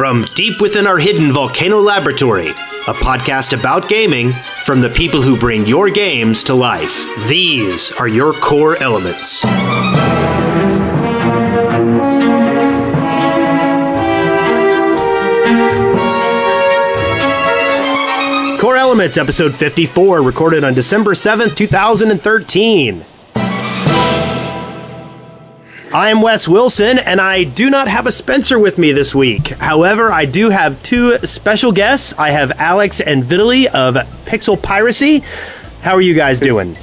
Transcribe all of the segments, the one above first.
From deep within our hidden volcano laboratory, a podcast about gaming from the people who bring your games to life. These are your core elements. Core Elements, episode 54, recorded on December 7th, 2013. I am Wes Wilson, and I do not have a Spencer with me this week. However, I do have two special guests. I have Alex and Vitoli of Piracy. How are you guys doing?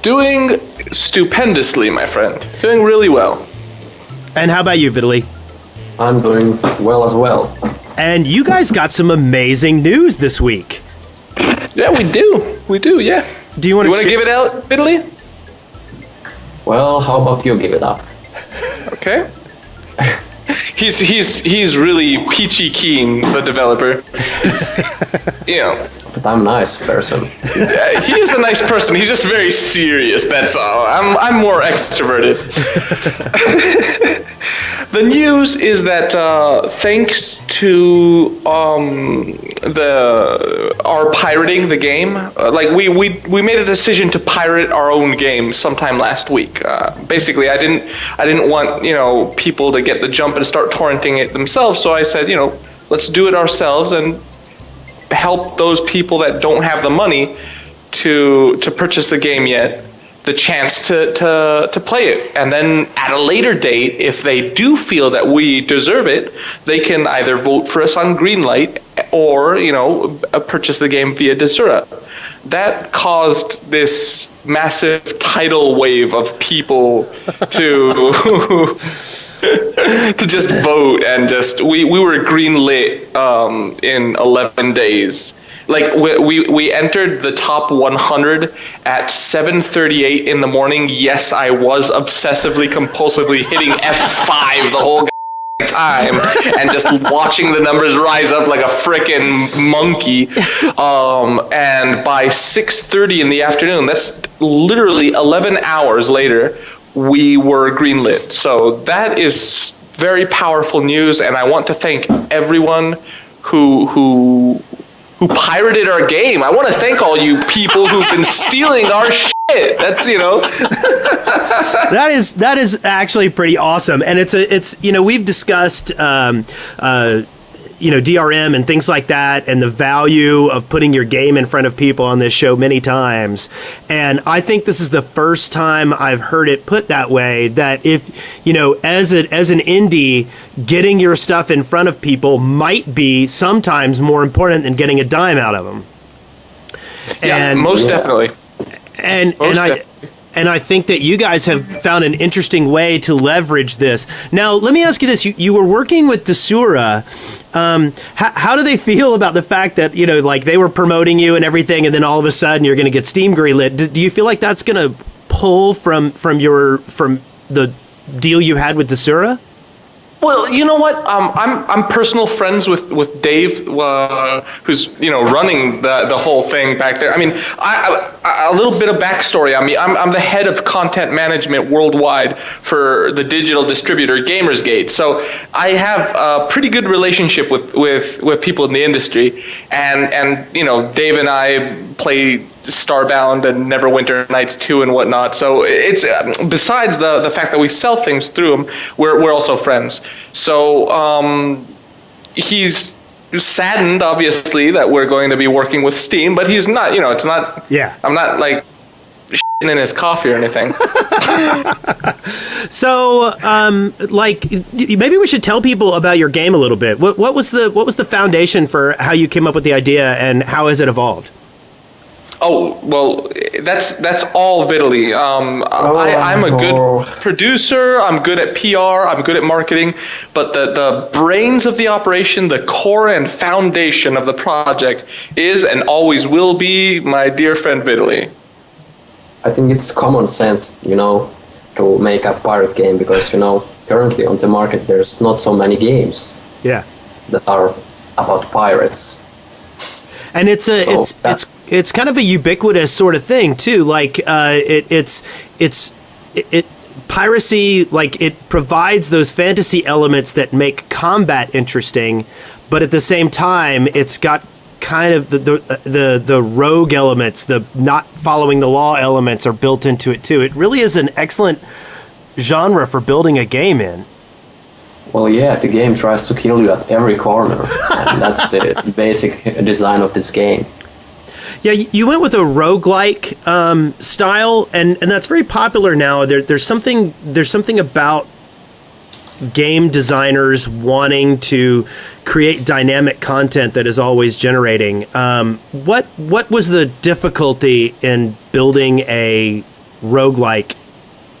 Doing stupendously, my friend. Doing really well. And how about you, Vitoli? I'm doing well as well. And you guys got some amazing news this week. Yeah, we do. We do, yeah. Do you want to give it out, Vitoli? Well, how about you give it up? Okay. He's really peachy keen, the developer. But I'm a nice person. Yeah, he is a nice person. He's just very serious. That's all. I'm more extroverted. The news is that thanks to our pirating the game, we made a decision to pirate our own game sometime last week. Basically, I didn't want people to get the jump and start torrenting it themselves. So I said, let's do it ourselves and help those people that don't have the money to purchase the game yet the chance to play it. And then at a later date, if they do feel that we deserve it, they can either vote for us on Greenlight or, purchase the game via Desura. That caused this massive tidal wave of people to to just vote, and we were greenlit in 11 days. Like we entered the top 100 at 7:38 in the morning. Yes, I was obsessively compulsively hitting F5 the whole time and just watching the numbers rise up like a frickin' monkey. And by 6:30 in the afternoon, that's literally 11 hours later, we were greenlit. So that is very powerful news, and I want to thank everyone who pirated our game. I want to thank all you people who've been stealing our shit. That's that is actually pretty awesome, and it's we've discussed DRM and things like that, and the value of putting your game in front of people on this show many times. And I think this is the first time I've heard it put that way, that if, as an indie, getting your stuff in front of people might be sometimes more important than getting a dime out of them. Yeah, most definitely. And I think that you guys have found an interesting way to leverage this. Now, let me ask you this. You were working with Desura. How do they feel about the fact that, they were promoting you and everything, and then all of a sudden you're going to get Steam greenlit? Do you feel like that's going to pull from the deal you had with Desura? Well, you know what? I'm personal friends with Dave, who's running the whole thing back there. I mean, a little bit of backstory. I mean, I'm the head of content management worldwide for the digital distributor Gamersgate. So I have a pretty good relationship with people in the industry, and Dave and I play Starbound and Neverwinter Nights 2 and whatnot. So it's besides the fact that we sell things through him, we're also friends. So he's saddened, obviously, that we're going to be working with Steam, but he's not. It's not. Yeah. I'm not like shitting in his coffee or anything. So, maybe we should tell people about your game a little bit. What was the foundation for how you came up with the idea, and how has it evolved? Oh, well, that's all Vitoli. I'm a good producer, I'm good at PR, I'm good at marketing, but the brains of the operation, the core and foundation of the project is and always will be my dear friend Vitoli. I think it's common sense, to make a pirate game, because, currently on the market there's not so many games that are about pirates. And it's kind of a ubiquitous sort of thing too. Like it's Piracy, like, it provides those fantasy elements that make combat interesting, but at the same time, it's got kind of the rogue elements, the not following the law elements are built into it too. It really is an excellent genre for building a game in. Well, yeah, the game tries to kill you at every corner, and that's the basic design of this game. Yeah, you went with a roguelike style, and that's very popular now. There's something about game designers wanting to create dynamic content that is always generating. What was the difficulty in building a roguelike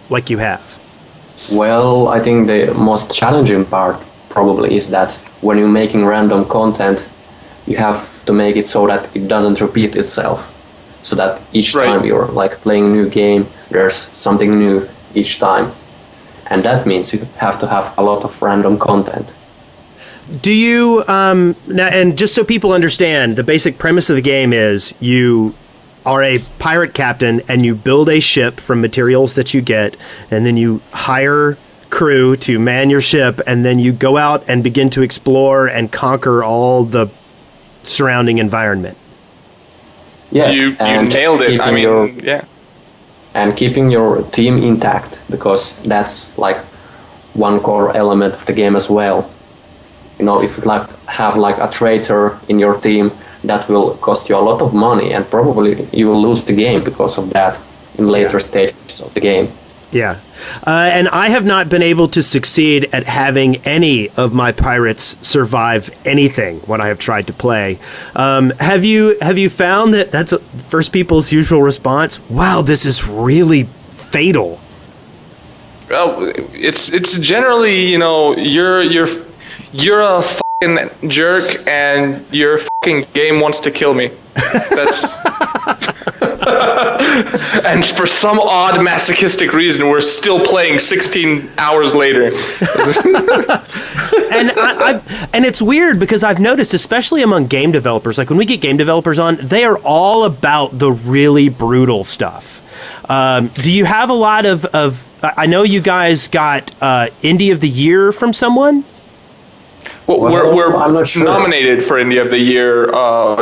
like you have? Well, I think the most challenging part probably is that when you're making random content, you have to make it so that it doesn't repeat itself. So that each time you're like playing a new game, there's something new each time. And that means you have to have a lot of random content. Do you, now, and just so people understand, the basic premise of the game is you are a pirate captain and you build a ship from materials that you get, and then you hire crew to man your ship, and then you go out and begin to explore and conquer all the surrounding environment. Yes, you nailed it. I mean, yeah. And keeping your team intact, because that's like one core element of the game as well. You know, if you have a traitor in your team, that will cost you a lot of money, and probably you will lose the game because of that in later stages of the game. Yeah. And I have not been able to succeed at having any of my pirates survive anything when I have tried to play. Have you found that that's first people's usual response? Wow, this is really fatal. Well, it's generally, you know, you're a fucking jerk and your fucking game wants to kill me. That's and for some odd masochistic reason, we're still playing 16 hours later. And it's weird because I've noticed, especially among game developers, like when we get game developers on, they are all about the really brutal stuff. Do you have a lot of I know you guys got Indie of the Year from someone? Well, we're I'm not sure. Nominated for Indie of the Year.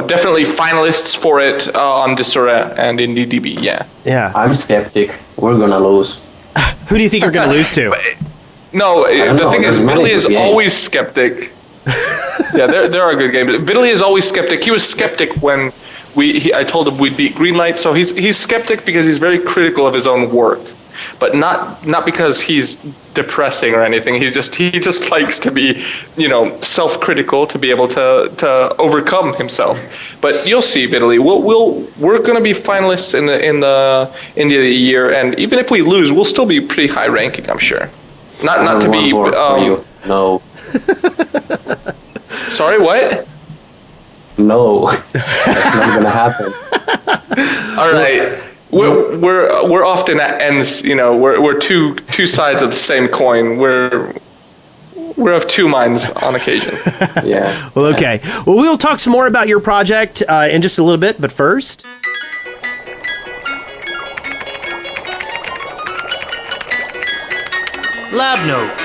Definitely finalists for it on Desura and IndieDB. Yeah. Yeah. I'm skeptic. We're gonna lose. Who do you think you're gonna lose to? No, the thing is, Vitoli is always skeptic. Yeah, there are good games. Vitoli is always skeptic. He was skeptic when I told him we'd beat Greenlight. So he's skeptic because he's very critical of his own work, but not because he's depressing or anything. He just likes to be, you know, self-critical to be able to overcome himself. But you'll see, Vitoli. We're going to be finalists in the Indie of the Year, and even if we lose, we'll still be pretty high ranking, I'm sure. Not to be. No. Sorry, what? No, that's not gonna happen. All right. We're often at ends, you know. We're two sides of the same coin. We're of two minds on occasion. Yeah. Well, okay. Well, we'll talk some more about your project in just a little bit, but first. Lab Notes.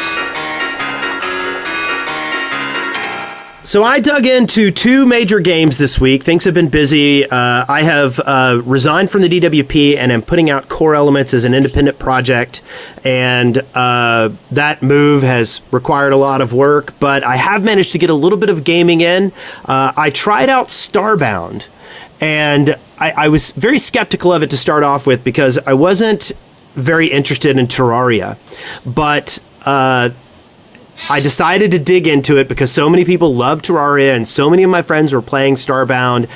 So I dug into two major games this week. Things have been busy. I have resigned from the DWP and am putting out Core Elements as an independent project. And that move has required a lot of work, but I have managed to get a little bit of gaming in. I tried out Starbound, and I was very skeptical of it to start off with because I wasn't very interested in Terraria. But I decided to dig into it because so many people love Terraria and so many of my friends were playing Starbound,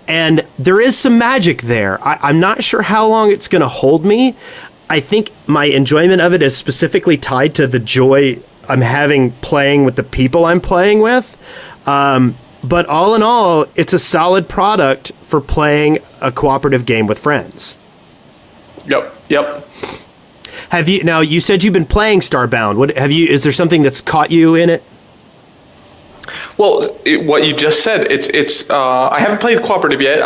and there is some magic there. I'm not sure how long it's going to hold me. I think my enjoyment of it is specifically tied to the joy I'm having playing with the people I'm playing with. But all in all, it's a solid product for playing a cooperative game with friends. Yep. Have you now? You said you've been playing Starbound. What have you? Is there something that's caught you in it? Well, what you just said, it's. I haven't played cooperative yet.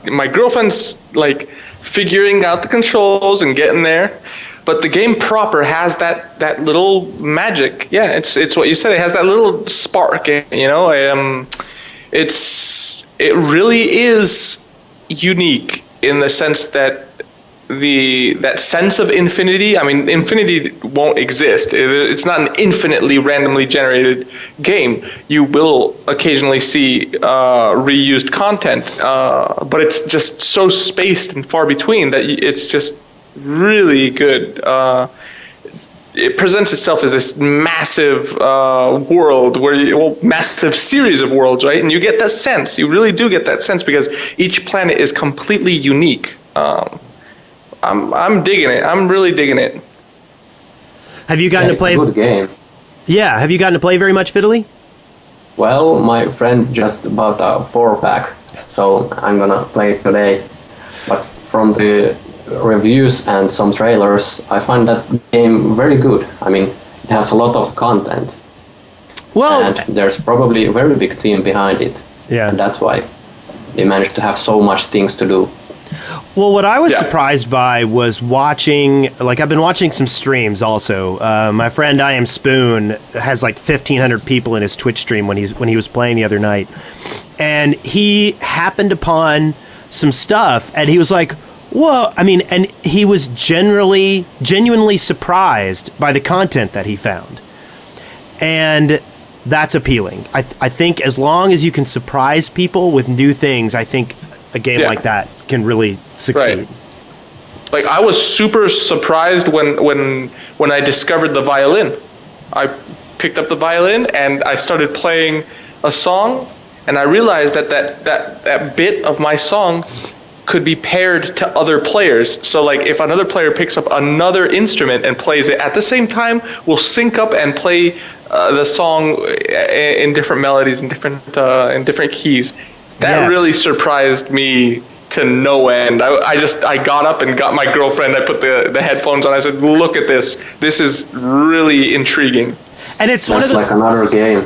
My girlfriend's like figuring out the controls and getting there. but the game proper has that little magic. Yeah, it's what you said. It has that little spark. You know, it really is unique in the sense that that sense of infinity. I mean, infinity won't exist. It's not an infinitely randomly generated game. You will occasionally see reused content, but it's just so spaced and far between that it's just really good. It presents itself as this massive world massive series of worlds, right? And you get that sense. You really do get that sense because each planet is completely unique. I'm digging it. I'm really digging it. Have you gotten to play? It's a good game. Yeah. Have you gotten to play very much Vitoli? Well, my friend just bought a 4-pack, so I'm gonna play it today. But from the reviews and some trailers, I find that game very good. I mean, it has a lot of content. Well, and there's probably a very big team behind it. Yeah. And that's why they managed to have so much things to do. Well, what I was surprised by was watching, I've been watching some streams also. My friend I Am Spoon has 1,500 people in his Twitch stream when he was playing the other night. And he happened upon some stuff and he was like, whoa, I mean, and he was genuinely surprised by the content that he found. And that's appealing. I think as long as you can surprise people with new things, I think a game like that can really succeed. Right. I was super surprised when I discovered the violin. I picked up the violin and I started playing a song, and I realized that bit of my song could be paired to other players. So if another player picks up another instrument and plays it at the same time, we'll sync up and play the song in different melodies and different keys. That really surprised me to no end. I got up and got my girlfriend. I put the headphones on. I said, "Look at this. This is really intriguing." And it's one of those, like another game.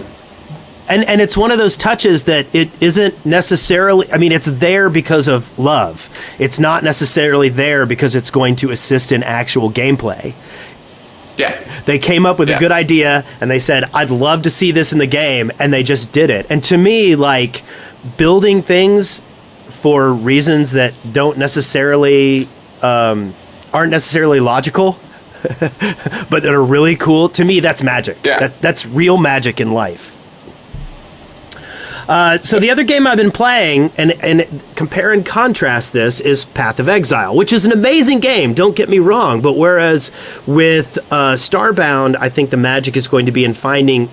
And it's one of those touches that it isn't necessarily. I mean, it's there because of love. It's not necessarily there because it's going to assist in actual gameplay. Yeah. They came up with a good idea and they said, "I'd love to see this in the game," and they just did it. And to me, building things for reasons that aren't necessarily logical, but that are really cool. To me, that's magic. Yeah. That's real magic in life. So the other game I've been playing, and compare and contrast this, is Path of Exile, which is an amazing game, don't get me wrong, but whereas with Starbound, I think the magic is going to be in playing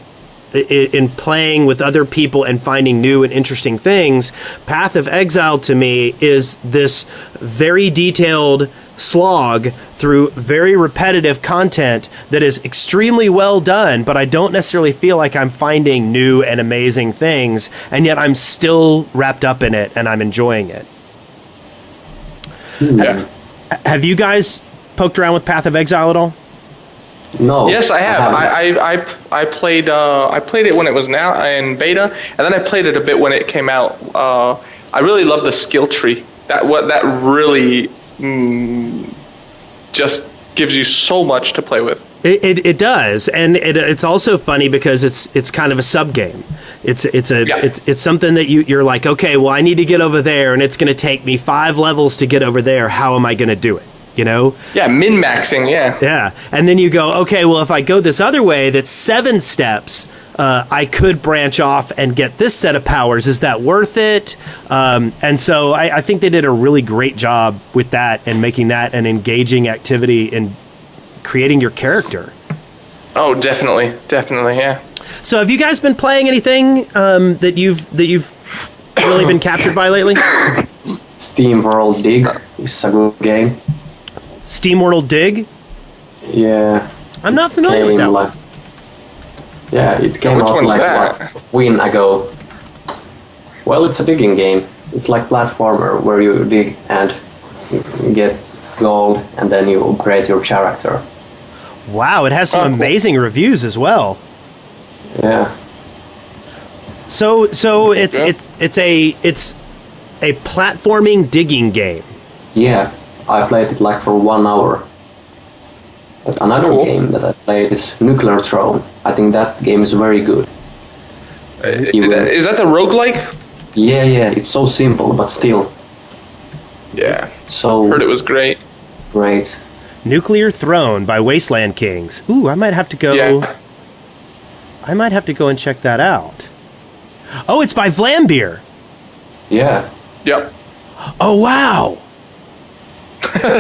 with other people and finding new and interesting things. Path of Exile to me is this very detailed slog through very repetitive content that is extremely well done, but I don't necessarily feel like I'm finding new and amazing things, and yet I'm still wrapped up in it and I'm enjoying it. Yeah. Have you guys poked around with Path of Exile at all? No. Yes, I have. I played it when it was now in beta, and then I played it a bit when it came out. I really love the skill tree. That really just gives you so much to play with. It does, and it's also funny because it's kind of a sub game. It's something that you're like, okay, well, I need to get over there, and it's going to take me 5 levels to get over there. How am I going to do it? You know? Yeah, min-maxing, yeah. Yeah, and then you go, okay, well, if I go this other way, that's 7 steps, I could branch off and get this set of powers. Is that worth it? And so I think they did a really great job with that and making that an engaging activity in creating your character. Oh, definitely, yeah. So have you guys been playing anything that you've really been captured by lately? Steam World Dig is a good game. Steam World Dig? Yeah. I'm not familiar with that one. Yeah, it came out a week ago. Well, it's a digging game. It's like platformer where you dig and get gold and then you upgrade your character. Wow, it has some amazing reviews as well. Yeah. So it's a platforming digging game. Yeah, I played it for 1 hour. But another Cool. game that I played is Nuclear Throne. I think that game is very good. Is that the roguelike? Yeah, it's so simple, but still Yeah. so Heard it was great. great. Nuclear Throne by Wasteland Kings. Ooh, I might have to go. Yeah. I might have to go and check that out. Oh, it's by Vlambeer. Yeah. Yep. Oh, wow.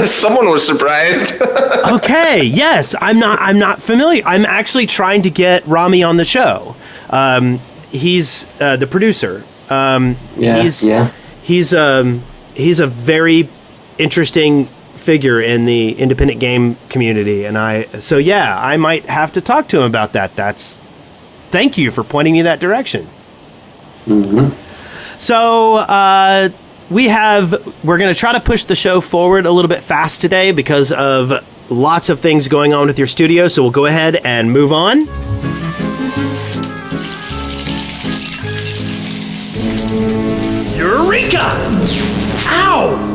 Someone was surprised. Okay, yes, I'm not familiar. I'm actually trying to get Rami on the show. He's the producer. He's a very interesting figure in the independent game community, and I might have to talk to him about that. Thank you for pointing me that direction. Mm-hmm. So we're going to try to push the show forward a little bit fast today because of lots of things going on with your studio. So we'll go ahead and move on. Eureka! Ow!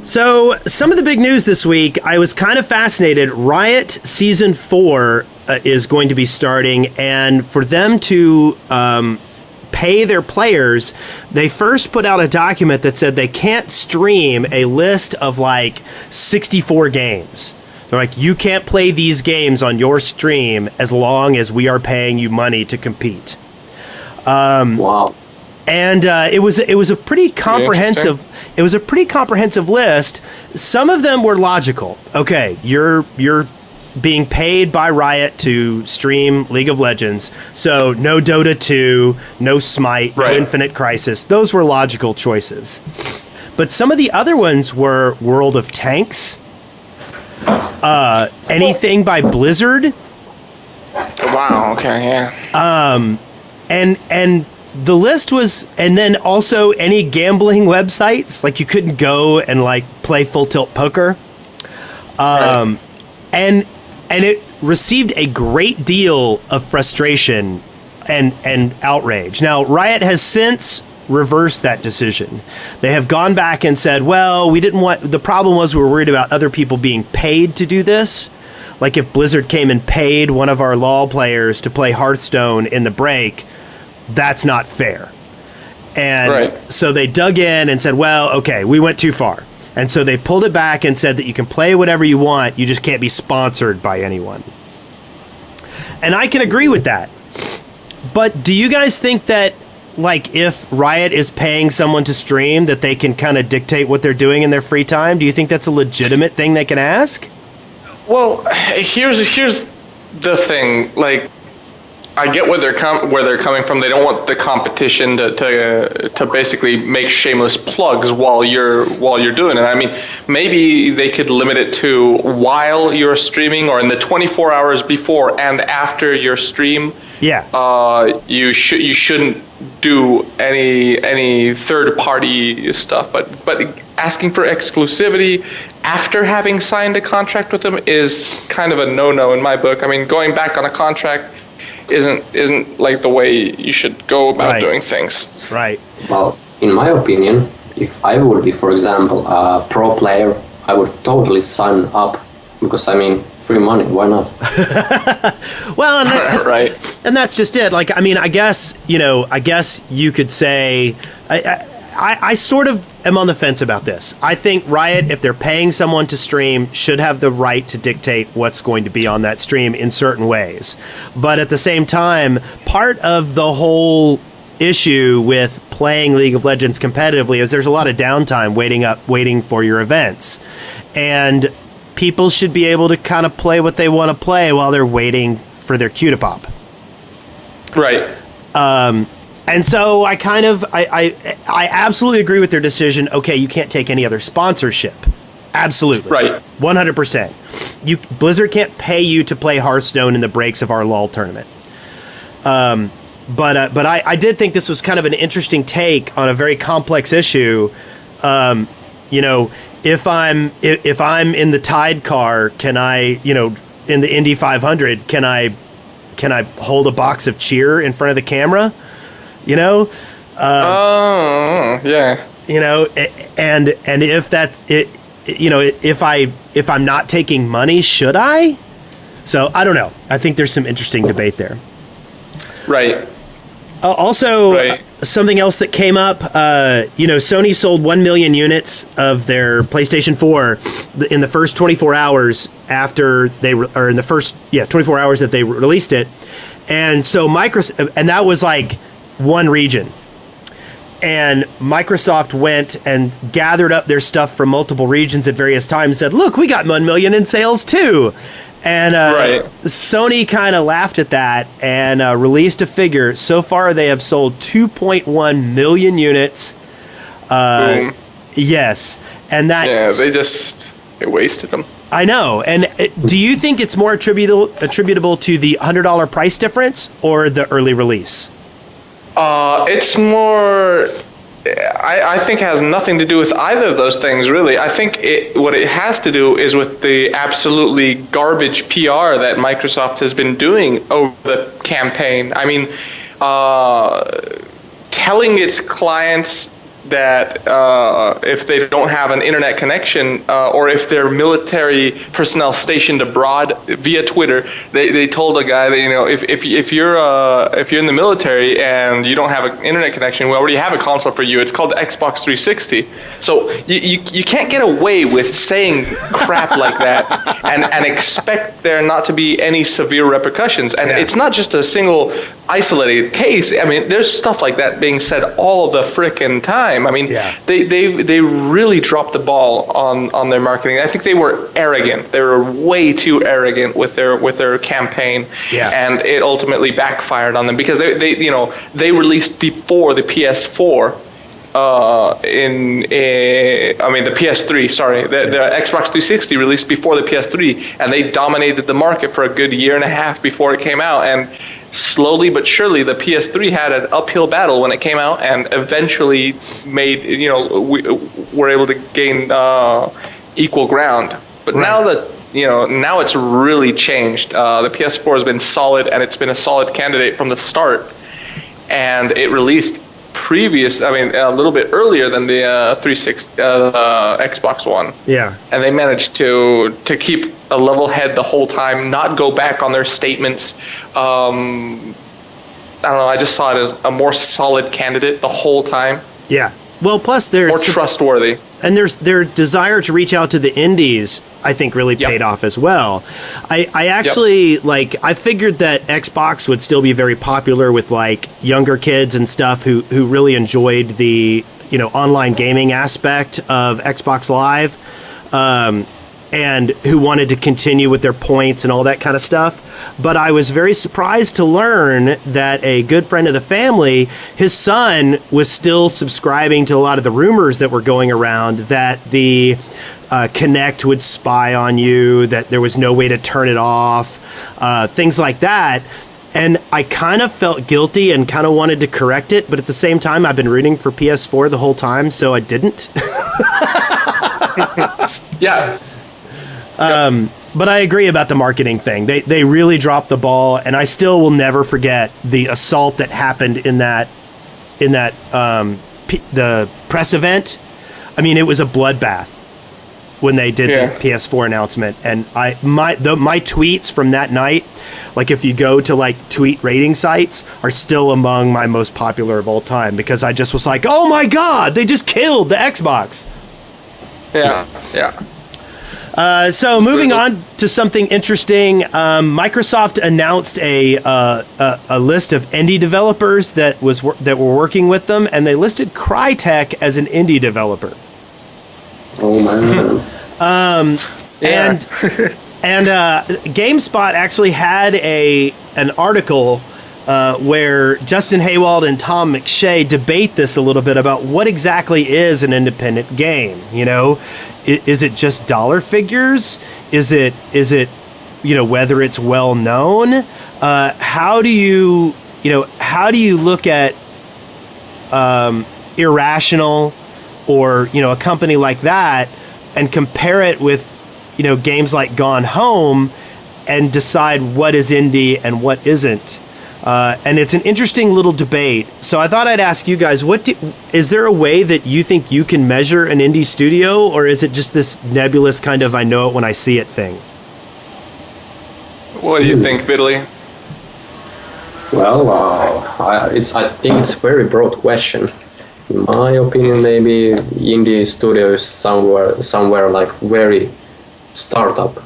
So some of the big news this week, I was kind of fascinated. Riot Season 4 is going to be starting, and for them to pay their players, they first put out a document that said they can't stream a list of like 64 games. They're like, you can't play these games on your stream as long as we are paying you money to compete. Wow. And it was a pretty comprehensive. It was a pretty comprehensive list. Some of them were logical. Okay, you're being paid by Riot to stream League of Legends, so no Dota 2, no Smite, no Infinite Crisis. Those were logical choices. But some of the other ones were World of Tanks, anything by Blizzard. Wow. Okay. Yeah. And the list was, and then also any gambling websites, like you couldn't go and like play Full Tilt Poker. And it received a great deal of frustration and outrage. Now, Riot has since reversed that decision. They have gone back and said, well, the problem was we were worried about other people being paid to do this. Like if Blizzard came and paid one of our LoL players to play Hearthstone in the break, that's not fair. And so they dug in and said, well, okay, we went too far. And so they pulled it back and said that you can play whatever you want, you just can't be sponsored by anyone. And I can agree with that. But do you guys think that, like, if Riot is paying someone to stream, that they can kind of dictate what they're doing in their free time? Do you think that's a legitimate thing they can ask? Well, here's the thing. Like, I get where they're coming from. They don't want the competition to basically make shameless plugs while you're doing it. I mean, maybe they could limit it to while you're streaming or in the 24 hours before and after your stream. Yeah. You shouldn't do any third party stuff. But asking for exclusivity after having signed a contract with them is kind of a no-no in my book. I mean, going back on a contract isn't like the way you should go about doing things. Right. Well, in my opinion, if I would be, for example, a pro player, I would totally sign up because, I mean, free money, why not? Well, and that's just, and that's just it. Like, I mean, I guess you could say, I sort of am on the fence about this. I think Riot, if they're paying someone to stream, should have the right to dictate what's going to be on that stream in certain ways. But at the same time, part of the whole issue with playing League of Legends competitively is there's a lot of downtime waiting for your events. And people should be able to kind of play what they want to play while they're waiting for their cue to pop. Right. And so I absolutely agree with their decision. Okay, you can't take any other sponsorship. Absolutely. Right. 100%. Blizzard can't pay you to play Hearthstone in the breaks of our LoL tournament. But I did think this was kind of an interesting take on a very complex issue. If I'm in the Tide car, can I, in the Indy 500, can I hold a box of cheer in front of the camera? Yeah. And if that's it, if I'm not taking money, should I? So I don't know. I think there's some interesting debate there. Right. Also, something else that came up, Sony sold 1 million units of their PlayStation 4 in the first 24 hours after or in the first 24 hours that they released it. And so and that was like one region. And Microsoft went and gathered up their stuff from multiple regions at various times and said, look, we got 1 million in sales too. And Sony kind of laughed at that and released a figure. So far, they have sold 2.1 million units. Boom. Yes. And that... Yeah, they wasted them. I know. And do you think it's more attributable to the $100 price difference or the early release? It's more... I think it has nothing to do with either of those things, really. I think what it has to do is with the absolutely garbage PR that Microsoft has been doing over the campaign. I mean, telling its clients that if they don't have an internet connection or if they're military personnel stationed abroad via Twitter, they told a guy that if you're in the military and you don't have an internet connection, we already have a console for you. It's called the Xbox 360. So you can't get away with saying crap like that and expect there not to be any severe repercussions. And it's not just a single isolated case. I mean, there's stuff like that being said all the frickin' time. I mean, they really dropped the ball on their marketing. I think they were arrogant. They were way too arrogant with their campaign, and it ultimately backfired on them because they released before the PS4. The PS3, sorry, the Xbox 360 released before the PS3, and they dominated the market for a good year and a half before it came out, and slowly but surely the PS3 had an uphill battle when it came out, and eventually were able to gain equal ground. But now now it's really changed. The PS4 has been solid, and it's been a solid candidate from the start, and it released a little bit earlier than the Xbox One. Yeah. And they managed to keep a level head the whole time, not go back on their statements. I don't know, I just saw it as a more solid candidate the whole time. Yeah. Well, plus they're more trustworthy. And their desire to reach out to the indies, I think, really paid off as well. I actually I figured that Xbox would still be very popular with younger kids and stuff who really enjoyed the online gaming aspect of Xbox Live, and who wanted to continue with their points and all that kind of stuff. But I was very surprised to learn that a good friend of the family, his son, was still subscribing to a lot of the rumors that were going around that the Kinect would spy on you, that there was no way to turn it off, things like that. And I kind of felt guilty and kind of wanted to correct it, but at the same time, I've been rooting for PS4 the whole time, so I didn't. Yeah. But I agree about the marketing thing. They really dropped the ball, and I still will never forget the assault that happened in that the press event. I mean, it was a bloodbath when they did the PS4 announcement, and my tweets from that night, if you go to tweet rating sites, are still among my most popular of all time, because I just was like, oh my god, they just killed the Xbox. Yeah. So moving on to something interesting, Microsoft announced a list of indie developers that were working with them, and they listed Crytek as an indie developer. Oh man. And GameSpot actually had an article where Justin Haywald and Tom McShay debate this a little bit about what exactly is an independent game. Is it just dollar figures? Is it whether it's well known? How do you look at Irrational or a company like that and compare it with games like Gone Home and decide what is indie and what isn't? and it's an interesting little debate. So I thought I'd ask you guys, is there a way that you think you can measure an indie studio, or is it just this nebulous kind of I know it when I see it thing? What do you think, Vitoli? Well, I think it's a very broad question. In my opinion, maybe indie studio is somewhere like very startup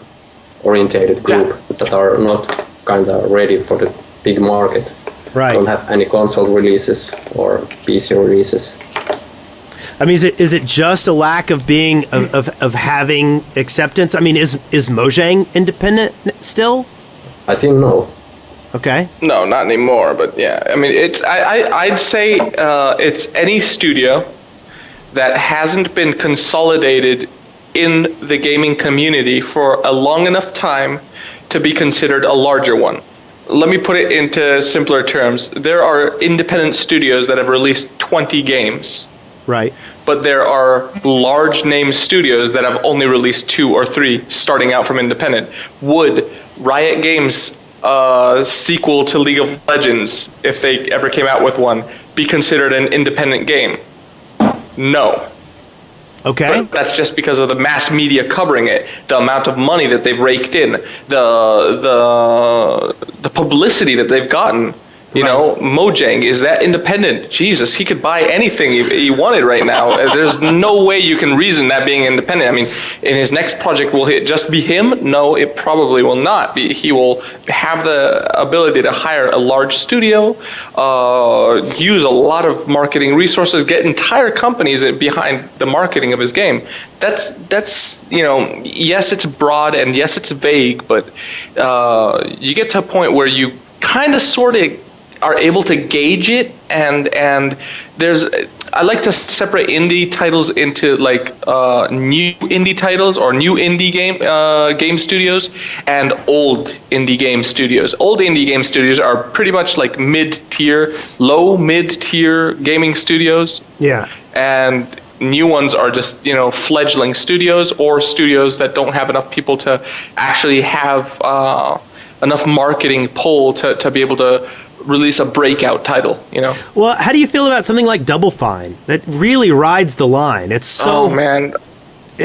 orientated group that are not kind of ready for the big market. Right. Don't have any console releases or PC releases. I mean, is it just a lack of being of having acceptance? I mean, is Mojang independent still? I think no. Okay. No, not anymore. But yeah, I mean, I'd say it's any studio that hasn't been consolidated in the gaming community for a long enough time to be considered a larger one. Let me put it into simpler terms. There are independent studios that have released 20 games. Right. But there are large name studios that have only released 2 or 3 starting out from independent. Would Riot Games' sequel to League of Legends, if they ever came out with one, be considered an independent game? No. Okay. But that's just because of the mass media covering it, the amount of money that they've raked in, the publicity that they've gotten. You know, Mojang, is that independent? Jesus, he could buy anything he wanted right now. There's no way you can reason that being independent. I mean, in his next project, will it just be him? No, it probably will not be. He will have the ability to hire a large studio, use a lot of marketing resources, get entire companies behind the marketing of his game. That's you know, yes, it's broad and yes, it's vague, but you get to a point where you kind of sort of are able to gauge it, and there's, I like to separate indie titles into like new indie titles or new indie game studios and old indie game studios. Old indie game studios are pretty much like mid-tier, low mid-tier gaming studios. Yeah. And new ones are just, you know, fledgling studios or studios that don't have enough people to actually have enough marketing pull to be able to release a breakout title, you know? Well, how do you feel about something like Double Fine that really rides the line? It's so... Oh, man.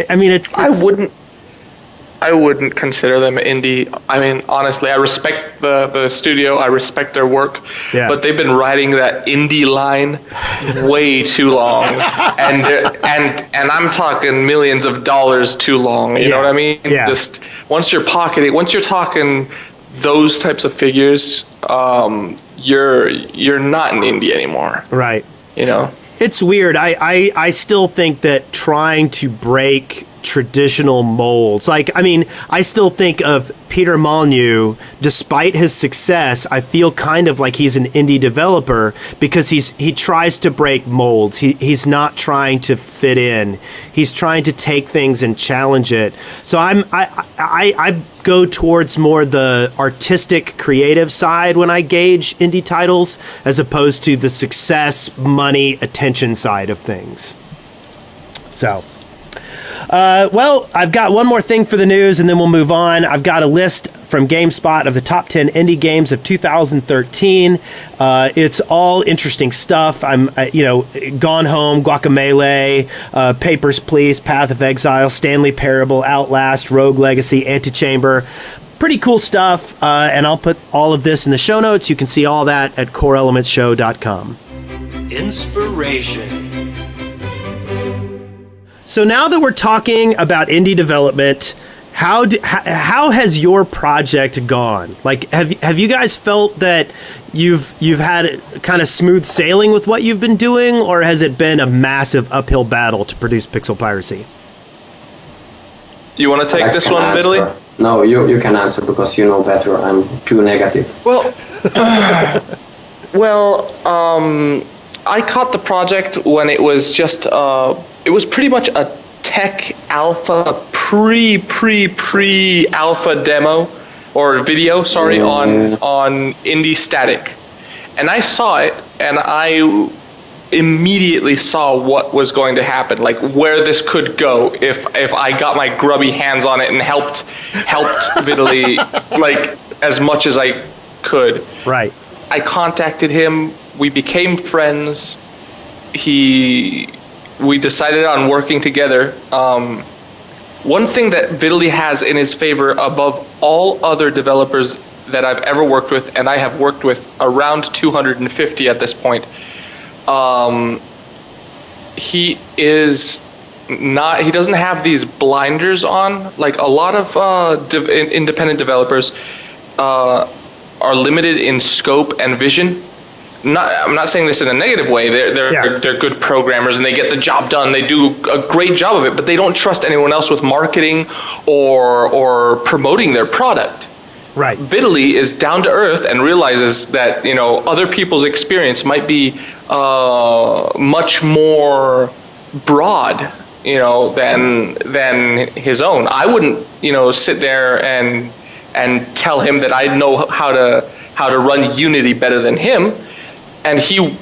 I mean, it's I wouldn't consider them indie. I mean, honestly, I respect the studio. I respect their work. Yeah. But they've been riding that indie line way too long. and I'm talking millions of dollars too long. You know what I mean? Yeah. Just once you're talking those types of figures, you're not an indie anymore. Right. You know? It's weird. I still think that trying to break traditional molds, like, I mean, I still think of Peter Molyneux, despite his success, I feel kind of like he's an indie developer because he tries to break molds. He's not trying to fit in. He's trying to take things and challenge it. So I go towards more the artistic, creative side when I gauge indie titles, as opposed to the success, money, attention side of things. So... well, I've got one more thing for the news, and then we'll move on. I've got a list from GameSpot of the top 10 indie games of 2013. It's all interesting stuff. I'm, Gone Home, Guacamelee, Papers, Please, Path of Exile, Stanley Parable, Outlast, Rogue Legacy, Antichamber. Pretty cool stuff, and I'll put all of this in the show notes. You can see all that at coreelementshow.com. Inspiration. So now that we're talking about indie development, how has your project gone? Like, have you guys felt that you've had kind of smooth sailing with what you've been doing, or has it been a massive uphill battle to produce Pixel Piracy? You want to take this one, Vitoli? No, you can answer because you know better. I'm too negative. Well, I caught the project when it was just it was pretty much a tech alpha pre-alpha demo or video, on Indie Static. And I saw it and I immediately saw what was going to happen, like where this could go if I got my grubby hands on it and helped Vitoli like as much as I could. Right. I contacted him. We became friends. We decided on working together. One thing that Vitoli has in his favor above all other developers that I've ever worked with, and I have worked with around 250 at this point, he doesn't have these blinders on. Like a lot of independent developers are limited in scope and vision. I'm not saying this in a negative way. They're good programmers and they get the job done. They do a great job of it, but they don't trust anyone else with marketing or promoting their product. Right. Vitoli is down to earth and realizes that other people's experience might be much more broad than his own. I wouldn't sit there and tell him that I know how to run Unity better than him. And he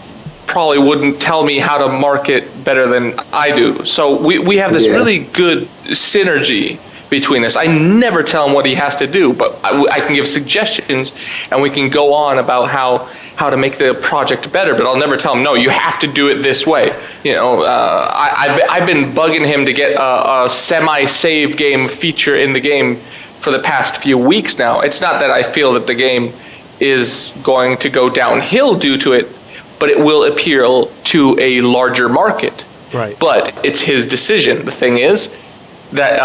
probably wouldn't tell me how to market better than I do. So we have this really good synergy between us. I never tell him what he has to do, but I can give suggestions, and we can go on about how to make the project better. But I'll never tell him, no, you have to do it this way. I've been bugging him to get a semi-save game feature in the game for the past few weeks now. It's not that I feel that the game is going to go downhill due to it, but it will appeal to a larger market. Right. But it's his decision. The thing is that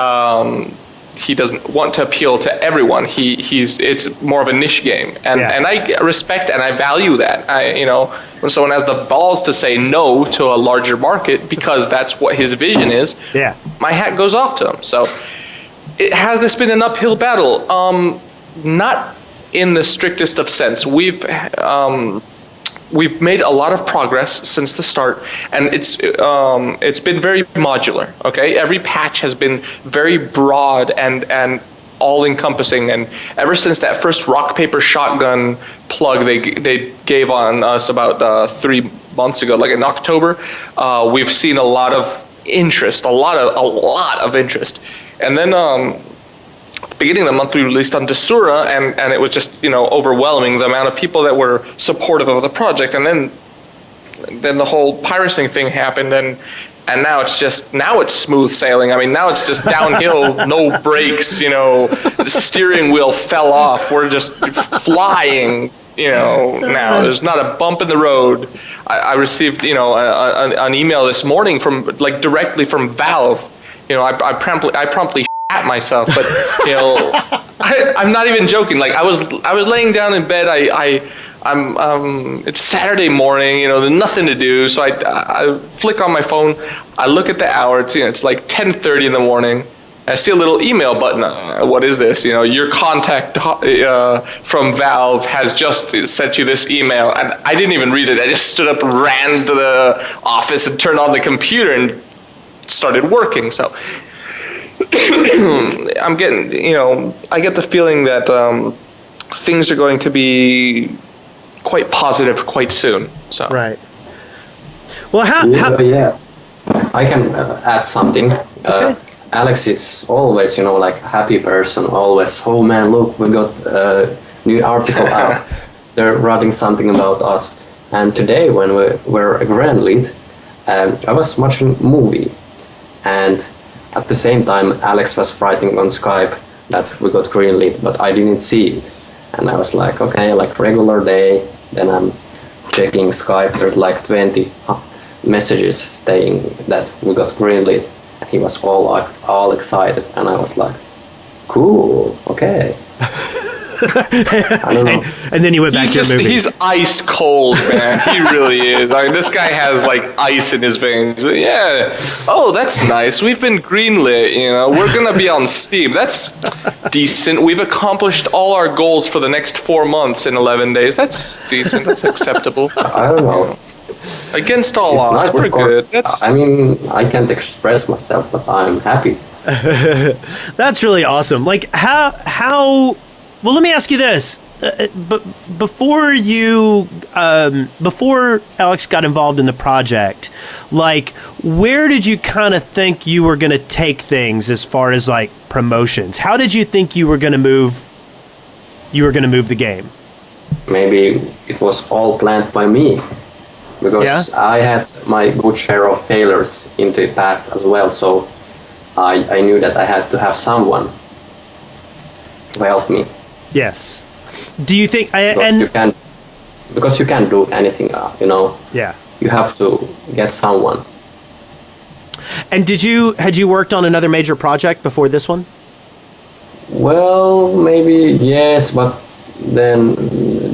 he doesn't want to appeal to everyone. It's more of a niche game, and I respect and I value that. When someone has the balls to say no to a larger market because that's what his vision is, my hat goes off to him. So has this been an uphill battle? Not in the strictest of sense. We've made a lot of progress since the start, and it's been very modular. Okay, every patch has been very broad and all-encompassing. And ever since that first rock paper shotgun plug they gave on us about 3 months ago, like in October, we've seen a lot of interest, a lot of interest, and then. Beginning of the month, we released on Desura, and it was just overwhelming the amount of people that were supportive of the project. And then the whole piracy thing happened, and now it's smooth sailing. I mean, now it's just downhill, no brakes. The steering wheel fell off. We're just flying. Now there's not a bump in the road. I received an email this morning from directly from Valve. I promptly at myself, but I'm not even joking. Like I was laying down in bed. I'm it's Saturday morning. There's nothing to do, so I flick on my phone. I look at the hour. It's like 10:30 in the morning. I see a little email button. What is this? Your contact from Valve has just sent you this email, and I didn't even read it. I just stood up, ran to the office, and turned on the computer and started working. So. I'm getting, I get the feeling that things are going to be quite positive quite soon. So right. Well, how I can add something. Okay. Alex is always, like a happy person. Always, oh man, look, we got a new article out. They're writing something about us. And today, when we were grandlit, I was watching a movie, and at the same time, Alex was writing on Skype that we got greenlit, but I didn't see it. And I was like, okay, like regular day. Then I'm checking Skype. There's like 20 messages saying that we got greenlit. And he was all excited. And I was like, cool, okay. I don't know. And then you went back to your movie. He's ice cold, man. He really is. I mean, this guy has like ice in his veins. Yeah. Oh, that's nice. We've been greenlit. We're gonna be on Steam. That's decent. We've accomplished all our goals for the next 4 months in 11 days. That's decent. That's acceptable. I don't know. Against all odds, nice, we're good. I mean, I can't express myself, but I'm happy. That's really awesome. Like how. Well, let me ask you this: but before Alex got involved in the project, like, where did you kind of think you were going to take things as far as like promotions? How did you think you were going to move the game? maybe it was all planned by me, because I had my good share of failures in the past as well. So I knew that I had to have someone to help me. Yes. Do you think? Because you can't do anything, Yeah. You have to get someone. And had you worked on another major project before this one? Well, maybe yes, but then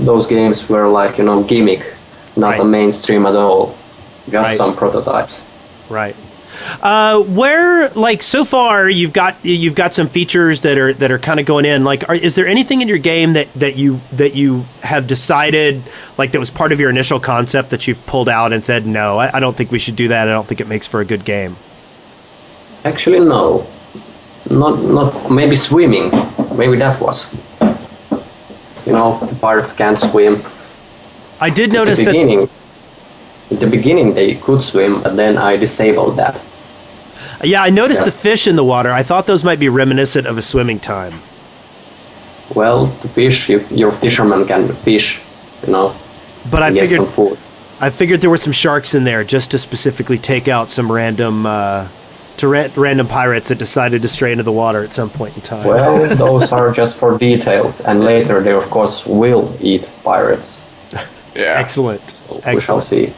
those games were like, gimmick, not a mainstream at all, just some prototypes. Right. Where, like, so far you've got some features that are kind of going in. Like, is there anything in your game that you have decided, like, that was part of your initial concept that you've pulled out and said, no, I don't think we should do that. I don't think it makes for a good game. Actually, no. Not maybe swimming. Maybe that was. The pirates can't swim. I did notice that. At the beginning, they could swim, but then I disabled that. Yeah, I noticed the fish in the water. I thought those might be reminiscent of a swimming time. Well, the fish, your fisherman can fish, But I figured some food. I figured there were some sharks in there just to specifically take out some random pirates that decided to stray into the water at some point in time. Well, those are just for details, and later they of course will eat pirates. Yeah. Excellent. So we shall see.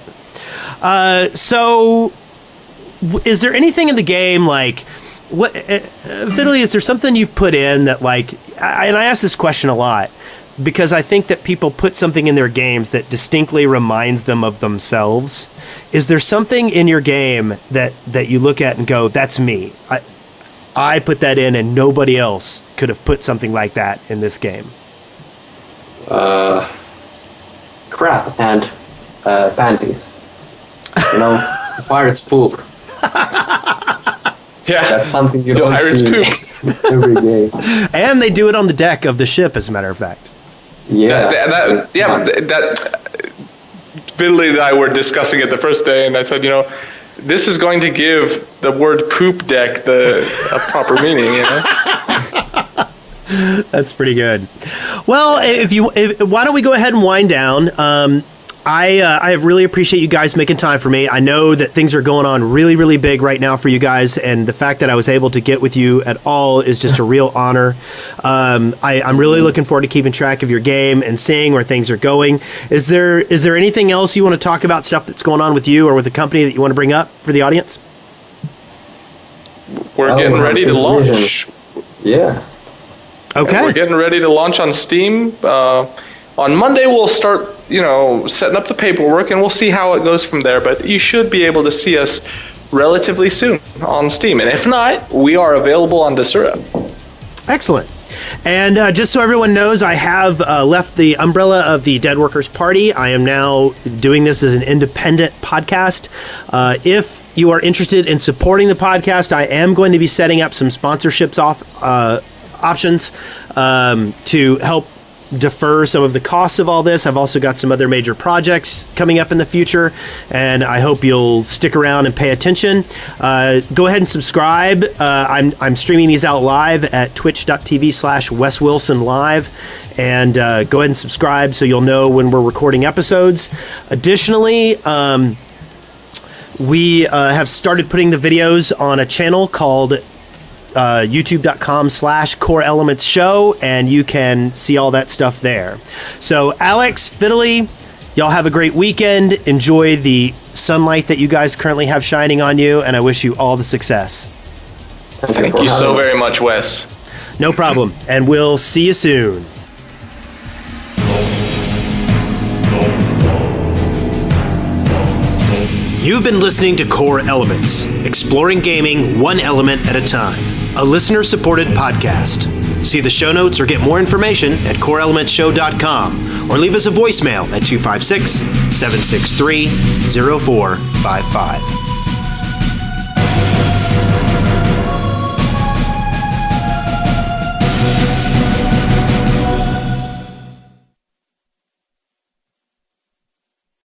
So, is there anything in the game, like, Vitoli, is there something you've put in that, like, and I ask this question a lot, because I think that people put something in their games that distinctly reminds them of themselves. Is there something in your game that you look at and go, that's me? I put that in and nobody else could have put something like that in this game. Crap and panties. Pirates poop. Yeah. That's something you don't pirates see poop. every day. And they do it on the deck of the ship, as a matter of fact. Yeah. That Vitoli and I were discussing it the first day, and I said, this is going to give the word poop deck a proper meaning, That's pretty good. Well, why don't we go ahead and wind down? I really appreciate you guys making time for me. I know that things are going on really, really big right now for you guys, and the fact that I was able to get with you at all is just a real honor. I'm really looking forward to keeping track of your game and seeing where things are going. Is there anything else you want to talk about, stuff that's going on with you or with the company that you want to bring up for the audience? We're getting ready to launch. Yeah. Okay. We're getting ready to launch on Steam. On Monday, we'll start, setting up the paperwork, and we'll see how it goes from there. But you should be able to see us relatively soon on Steam. And if not, we are available on Desura. Excellent. And just so everyone knows, I have left the umbrella of the Dead Workers Party. I am now doing this as an independent podcast. If you are interested in supporting the podcast, I am going to be setting up some sponsorships options to help defer some of the costs of all this. I've also got some other major projects coming up in the future, and I hope you'll stick around and pay attention. Go ahead and subscribe. I'm streaming these out live at twitch.tv/WesWilsonLive, and go ahead and subscribe so you'll know when we're recording episodes. Additionally, we have started putting the videos on a channel called youtube.com/Core Elements Show, and you can see all that stuff there. So Alex, Vitoli, y'all have a great weekend. Enjoy the sunlight that you guys currently have shining on you, and I wish you all the success. Thank you so very much, Wes. No problem, and we'll see you soon. You've been listening to Core Elements, exploring gaming one element at a time. A listener-supported podcast. See the show notes or get more information at coreelementshow.com or leave us a voicemail at 256-763-0455.